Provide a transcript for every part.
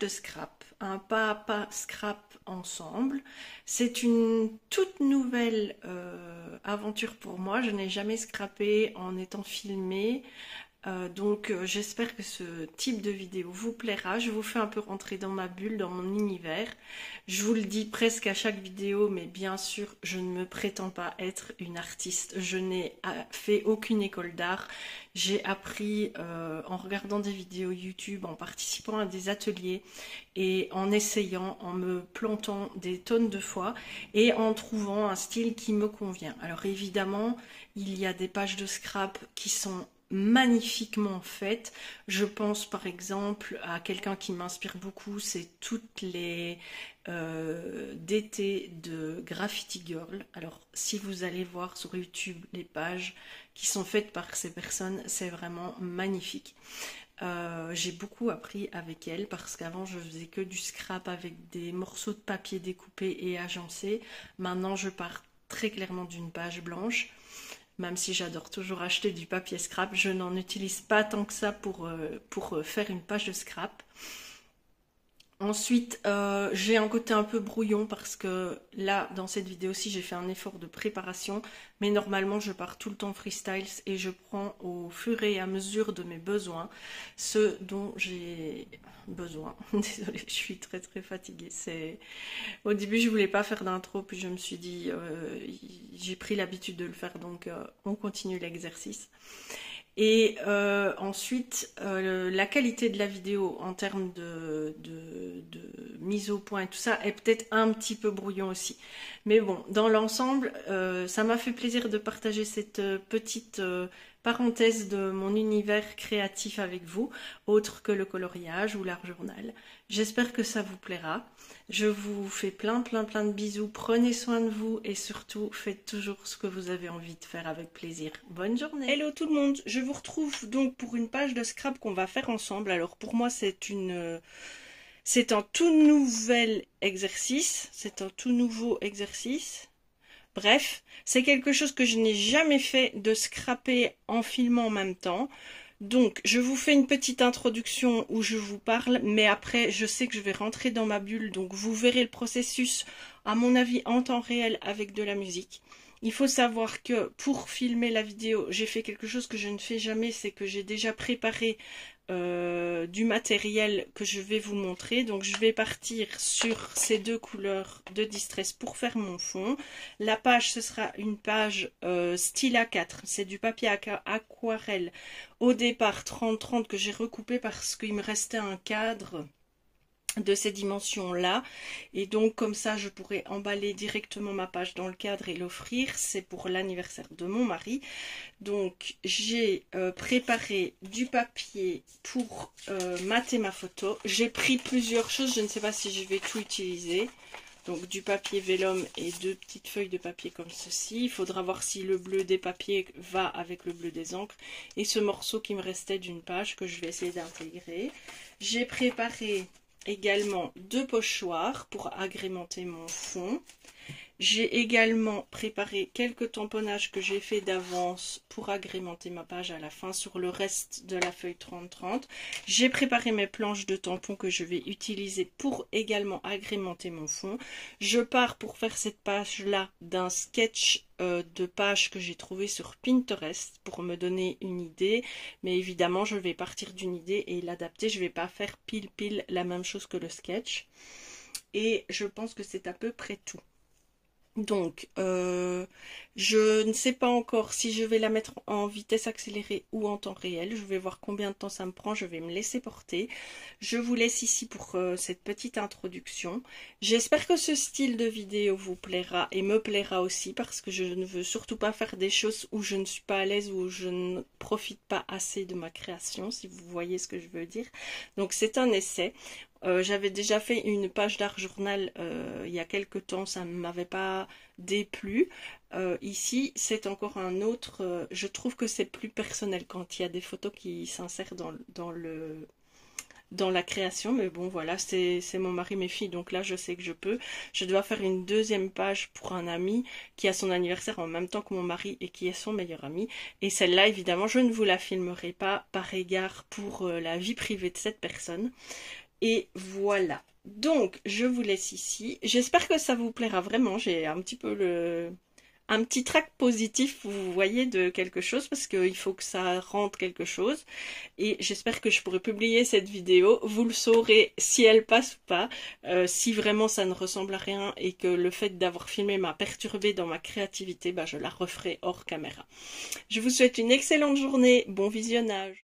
de scrap, un pas à pas scrap ensemble. C'est une toute nouvelle aventure pour moi. Je n'ai jamais scrappé en étant filmée. Donc j'espère que ce type de vidéo vous plaira. Je vous fais un peu rentrer dans ma bulle, dans mon univers. Je vous le dis presque à chaque vidéo, mais bien sûr, je ne me prétends pas être une artiste. Je n'ai fait aucune école d'art. J'ai appris en regardant des vidéos YouTube, en participant à des ateliers et en essayant, en me plantant des tonnes de fois et en trouvant un style qui me convient. Alors évidemment, il y a des pages de scrap qui sont magnifiquement faites. Je pense par exemple à quelqu'un qui m'inspire beaucoup, c'est toutes les d'été de Graffiti Girl. Alors si vous allez voir sur YouTube les pages qui sont faites par ces personnes, c'est vraiment magnifique. J'ai beaucoup appris avec elle parce qu'avant je faisais que du scrap avec des morceaux de papier découpés et agencés. Maintenant je pars très clairement d'une page blanche. Même si j'adore toujours acheter du papier scrap, je n'en utilise pas tant que ça pour faire une page de scrap. Ensuite, j'ai un côté un peu brouillon parce que là, dans cette vidéo-ci, j'ai fait un effort de préparation. Mais normalement, je pars tout le temps freestyle et je prends au fur et à mesure de mes besoins ce dont j'ai besoin. Désolée, je suis très très fatiguée. Au début, je voulais pas faire d'intro, puis je me suis dit, j'ai pris l'habitude de le faire, donc on continue l'exercice. Et ensuite, la qualité de la vidéo en termes de mise au point et tout ça est peut-être un petit peu brouillon aussi. Mais bon, dans l'ensemble, ça m'a fait plaisir de partager cette petite parenthèse de mon univers créatif avec vous, autre que le coloriage ou l'art journal. J'espère que ça vous plaira. Je vous fais plein de bisous. Prenez soin de vous et surtout, faites toujours ce que vous avez envie de faire avec plaisir. Bonne journée. Hello tout le monde, je vous retrouve donc pour une page de scrap qu'on va faire ensemble. Alors pour moi, c'est un tout nouvel exercice. C'est un tout nouveau exercice. Bref, c'est quelque chose que je n'ai jamais fait de scraper en filmant en même temps. Donc, je vous fais une petite introduction où je vous parle, mais après, je sais que je vais rentrer dans ma bulle, donc vous verrez le processus, à mon avis, en temps réel avec de la musique. Il faut savoir que pour filmer la vidéo, j'ai fait quelque chose que je ne fais jamais, c'est que j'ai déjà préparé du matériel que je vais vous montrer. Donc je vais partir sur ces deux couleurs de Distress pour faire mon fond. La page, ce sera une page style A4, c'est du papier aquarelle au départ 30-30 que j'ai recoupé parce qu'il me restait un cadre de ces dimensions là, et donc comme ça je pourrais emballer directement ma page dans le cadre et l'offrir. C'est pour l'anniversaire de mon mari. Donc j'ai préparé du papier pour mater ma photo. J'ai pris plusieurs choses, je ne sais pas si je vais tout utiliser. Donc du papier vélum et deux petites feuilles de papier comme ceci. Il faudra voir si le bleu des papiers va avec le bleu des encres. Et ce morceau qui me restait d'une page que je vais essayer d'intégrer. J'ai préparé également deux pochoirs pour agrémenter mon fond. J'ai également préparé quelques tamponnages que j'ai fait d'avance pour agrémenter ma page à la fin sur le reste de la feuille 30-30. J'ai préparé mes planches de tampons que je vais utiliser pour également agrémenter mon fond. Je pars pour faire cette page-là d'un sketch de page que j'ai trouvé sur Pinterest pour me donner une idée. Mais évidemment, je vais partir d'une idée et l'adapter. Je ne vais pas faire pile la même chose que le sketch. Et je pense que c'est à peu près tout. Donc, je ne sais pas encore si je vais la mettre en vitesse accélérée ou en temps réel. Je vais voir combien de temps ça me prend. Je vais me laisser porter. Je vous laisse ici pour cette petite introduction. J'espère que ce style de vidéo vous plaira et me plaira aussi parce que je ne veux surtout pas faire des choses où je ne suis pas à l'aise, où je ne profite pas assez de ma création, si vous voyez ce que je veux dire. Donc, c'est un essai. J'avais déjà fait une page d'art journal il y a quelque temps, ça ne m'avait pas déplu. Ici, c'est encore un autre. Je trouve que c'est plus personnel quand il y a des photos qui s'insèrent dans la création. Mais bon, voilà, c'est mon mari, mes filles, donc là, je sais que je peux. Je dois faire une deuxième page pour un ami qui a son anniversaire en même temps que mon mari et qui est son meilleur ami. Et celle-là, évidemment, je ne vous la filmerai pas par égard pour la vie privée de cette personne. Et voilà. Donc, je vous laisse ici. J'espère que ça vous plaira vraiment. J'ai un petit peu un petit trac positif, vous voyez, de quelque chose, parce qu'il faut que ça rende quelque chose. Et j'espère que je pourrai publier cette vidéo. Vous le saurez si elle passe ou pas. Si vraiment ça ne ressemble à rien et que le fait d'avoir filmé m'a perturbé dans ma créativité, bah, je la referai hors caméra. Je vous souhaite une excellente journée. Bon visionnage.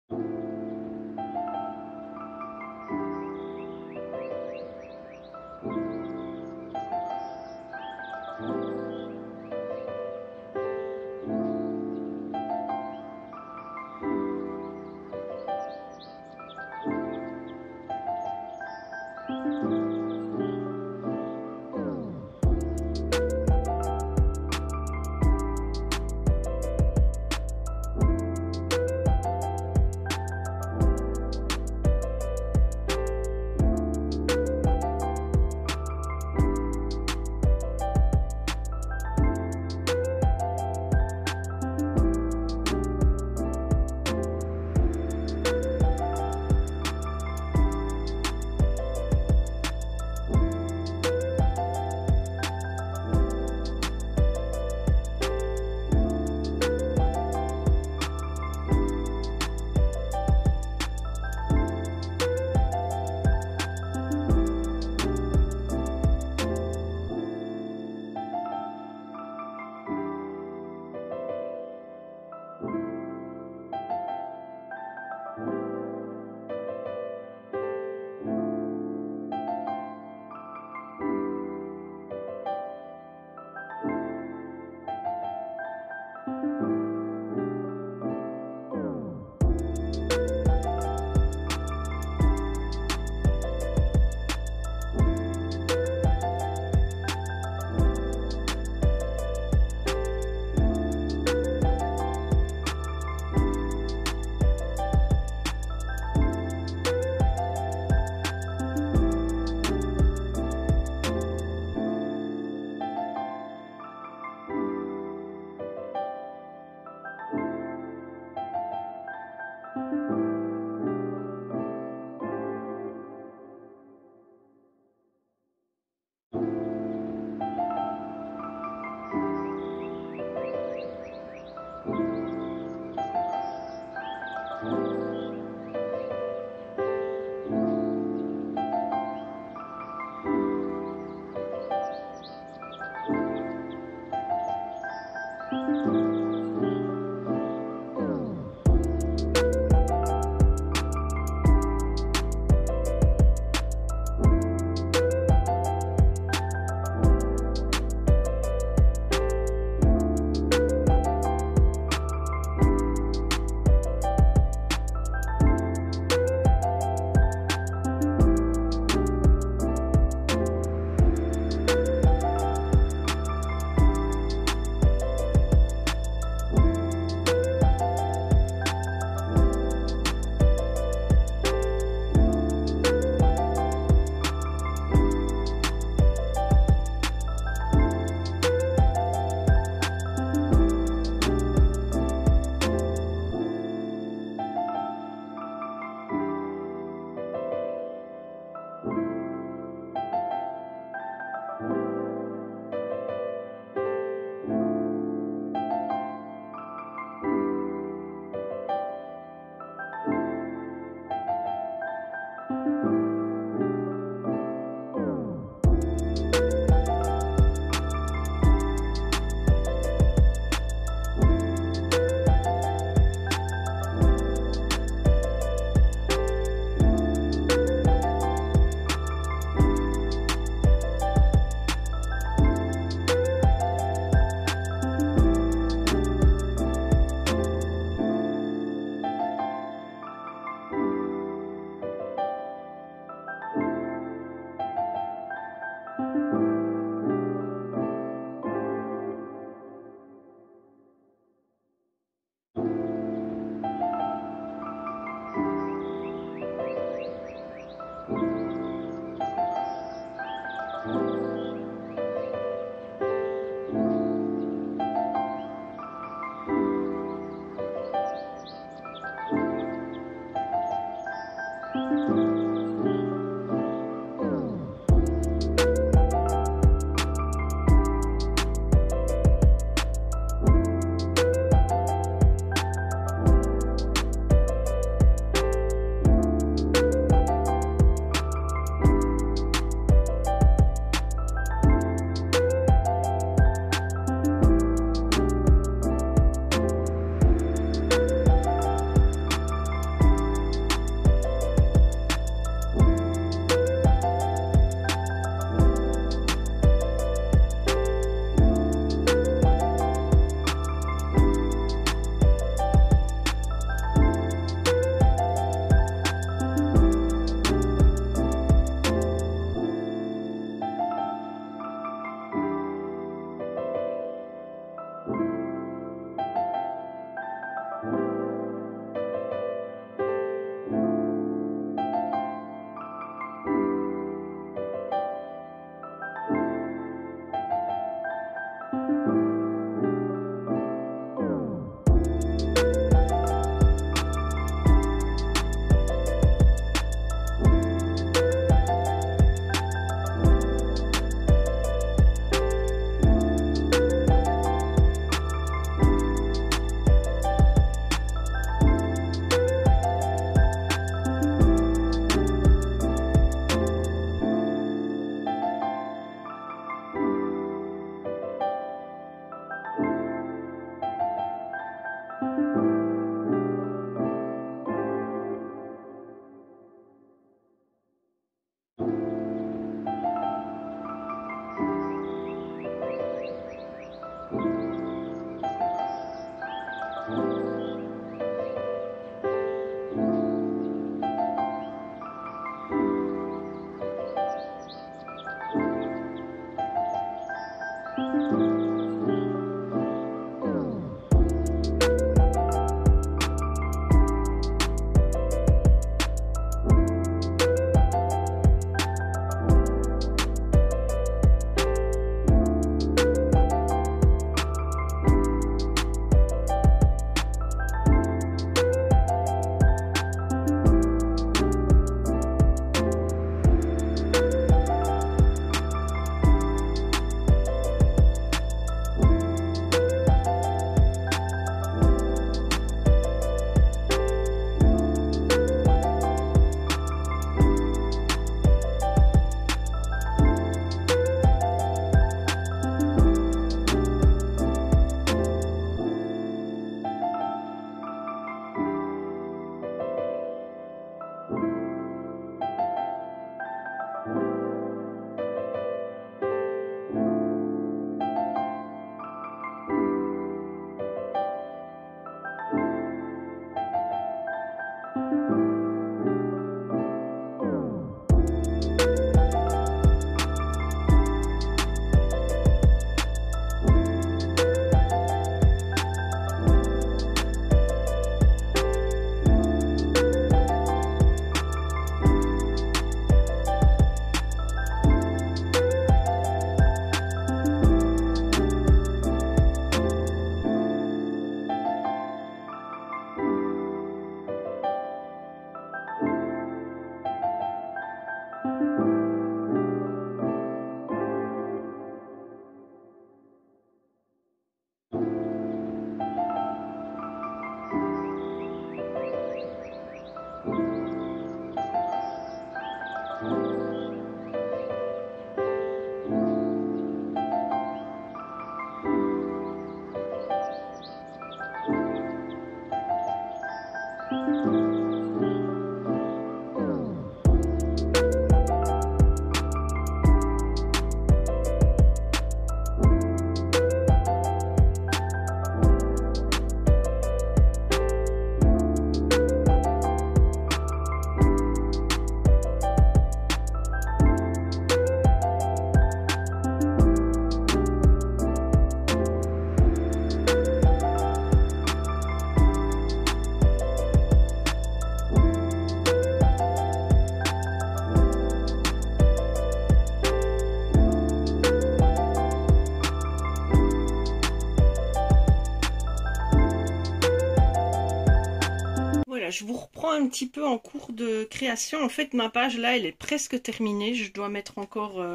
je vous reprends un petit peu en cours de création. En fait, ma page là, elle est presque terminée. Je dois mettre encore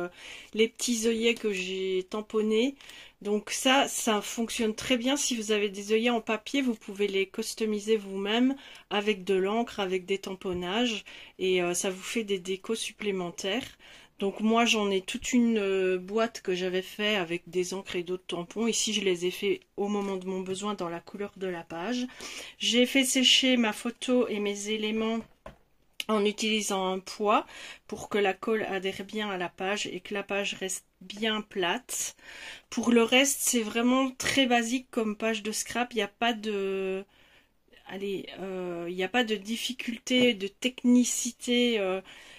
les petits œillets que j'ai tamponnés. Donc ça fonctionne très bien. Si vous avez des œillets en papier, vous pouvez les customiser vous-même avec de l'encre, avec des tamponnages. Et ça vous fait des décos supplémentaires. Donc moi j'en ai toute une boîte que j'avais fait avec des encres et d'autres tampons. Ici je les ai fait au moment de mon besoin dans la couleur de la page. J'ai fait sécher ma photo et mes éléments en utilisant un poids pour que la colle adhère bien à la page et que la page reste bien plate. Pour le reste c'est vraiment très basique comme page de scrap. Il n'y a pas de... Allez, il n'y a pas de difficulté, de technicité.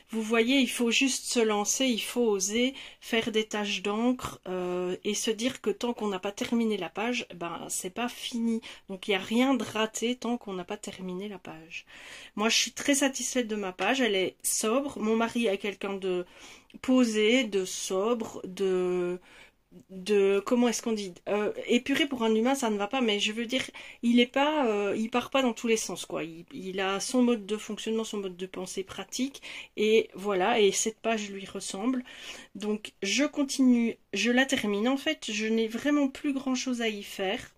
Vous voyez, il faut juste se lancer, il faut oser faire des taches d'encre et se dire que tant qu'on n'a pas terminé la page, ben c'est pas fini. Donc il n'y a rien de raté tant qu'on n'a pas terminé la page. Moi je suis très satisfaite de ma page, elle est sobre. Mon mari est quelqu'un de posé, de sobre, de comment est-ce qu'on dit, épuré pour un humain ça ne va pas, mais je veux dire il est pas il part pas dans tous les sens quoi, il a son mode de fonctionnement, son mode de pensée pratique et voilà, et cette page lui ressemble. Donc je continue, je la termine. En fait je n'ai vraiment plus grand chose à y faire.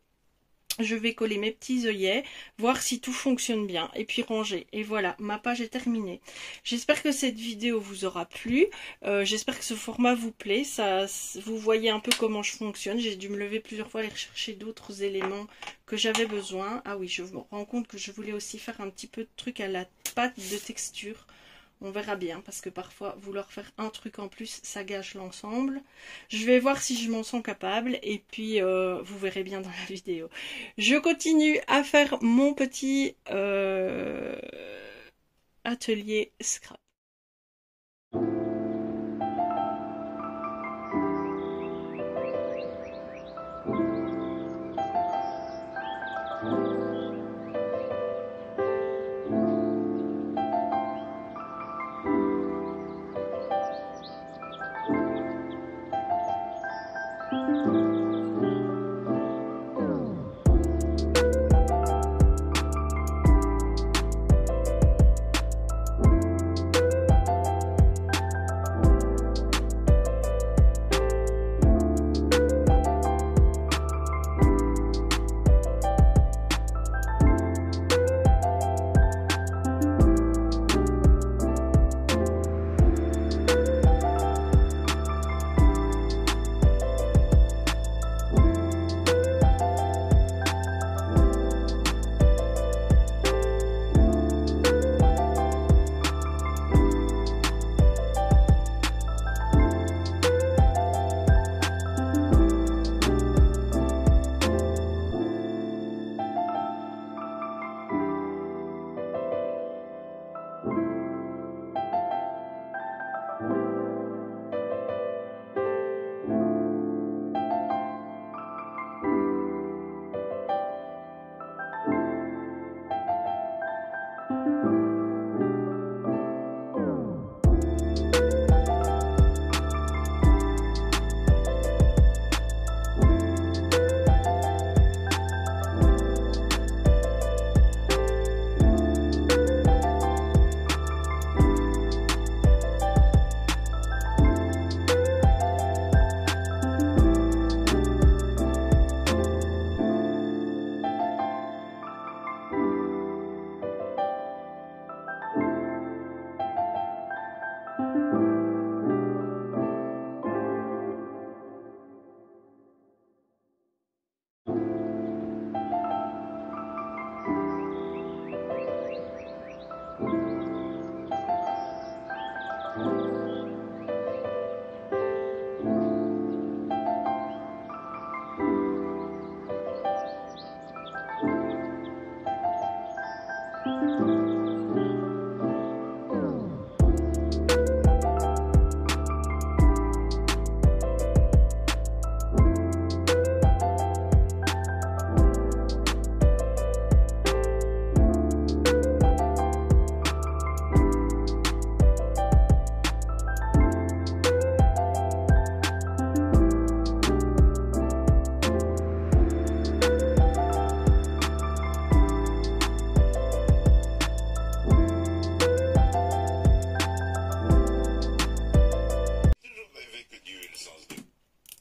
Je vais coller mes petits œillets, voir si tout fonctionne bien et puis ranger. Et voilà, ma page est terminée. J'espère que cette vidéo vous aura plu. J'espère que ce format vous plaît. Ça, vous voyez un peu comment je fonctionne. J'ai dû me lever plusieurs fois, aller rechercher d'autres éléments que j'avais besoin. Ah oui, je me rends compte que je voulais aussi faire un petit peu de truc à la pâte de texture. On verra bien, parce que parfois, vouloir faire un truc en plus, ça gâche l'ensemble. Je vais voir si je m'en sens capable, et puis vous verrez bien dans la vidéo. Je continue à faire mon petit atelier scrap.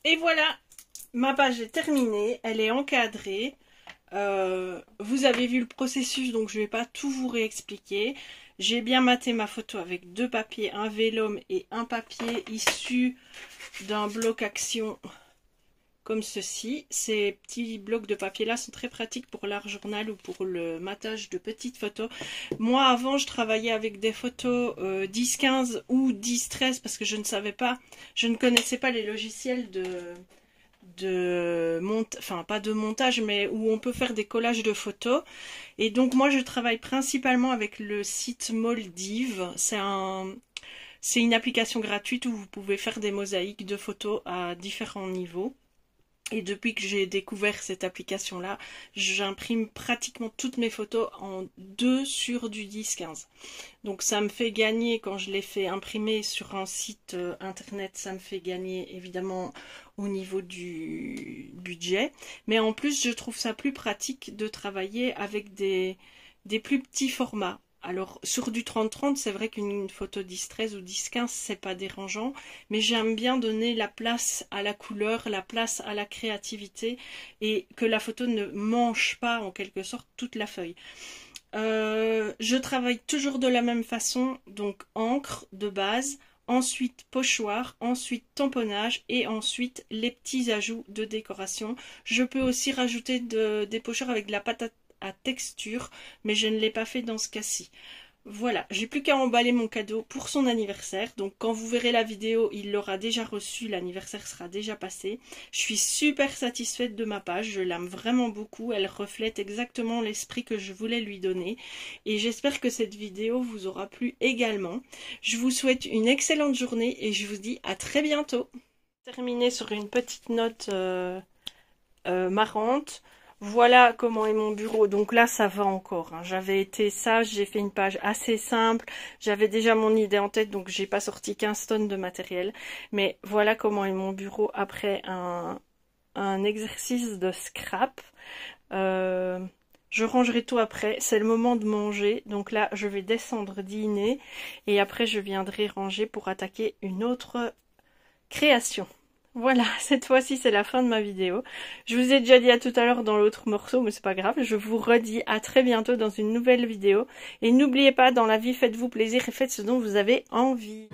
Et voilà, ma page est terminée, elle est encadrée. Vous avez vu le processus, donc je ne vais pas tout vous réexpliquer. J'ai bien maté ma photo avec 2 papiers, un vélum et un papier issu d'un bloc action comme ceci. Ces petits blocs de papier là sont très pratiques pour l'art journal ou pour le matage de petites photos. Moi avant je travaillais avec des photos 10-15 ou 10-13 parce que je ne connaissais pas les logiciels enfin pas de montage, mais où on peut faire des collages de photos. Et donc moi je travaille principalement avec le site Moldiv. C'est une application gratuite où vous pouvez faire des mosaïques de photos à différents niveaux. Et depuis que j'ai découvert cette application-là, j'imprime pratiquement toutes mes photos en 2 sur du 10-15. Donc ça me fait gagner, quand je les fais imprimer sur un site internet, ça me fait gagner évidemment au niveau du budget. Mais en plus, je trouve ça plus pratique de travailler avec des plus petits formats. Alors, sur du 30-30, c'est vrai qu'une photo 10-13 ou 10-15, c'est pas dérangeant, mais j'aime bien donner la place à la couleur, la place à la créativité, et que la photo ne mange pas, en quelque sorte, toute la feuille. Je travaille toujours de la même façon, donc encre de base, ensuite pochoir, ensuite tamponnage, et ensuite les petits ajouts de décoration. Je peux aussi rajouter des pochoirs avec de la pâte à texture, mais je ne l'ai pas fait dans ce cas-ci. Voilà, j'ai plus qu'à emballer mon cadeau pour son anniversaire. Donc quand vous verrez la vidéo, il l'aura déjà reçu, l'anniversaire sera déjà passé. Je suis super satisfaite de ma page, je l'aime vraiment beaucoup. Elle reflète exactement l'esprit que je voulais lui donner. Et j'espère que cette vidéo vous aura plu également. Je vous souhaite une excellente journée et je vous dis à très bientôt. Terminer sur une petite note marrante. Voilà comment est mon bureau. Donc là, ça va encore. J'avais été sage, j'ai fait une page assez simple. J'avais déjà mon idée en tête, donc j'ai pas sorti 15 tonnes de matériel. Mais voilà comment est mon bureau après un exercice de scrap. Je rangerai tout après. C'est le moment de manger. Donc là, je vais descendre dîner. Et après, je viendrai ranger pour attaquer une autre création. Voilà, cette fois-ci c'est la fin de ma vidéo. Je vous ai déjà dit à tout à l'heure dans l'autre morceau, mais c'est pas grave. Je vous redis à très bientôt dans une nouvelle vidéo. Et n'oubliez pas, dans la vie, faites-vous plaisir et faites ce dont vous avez envie.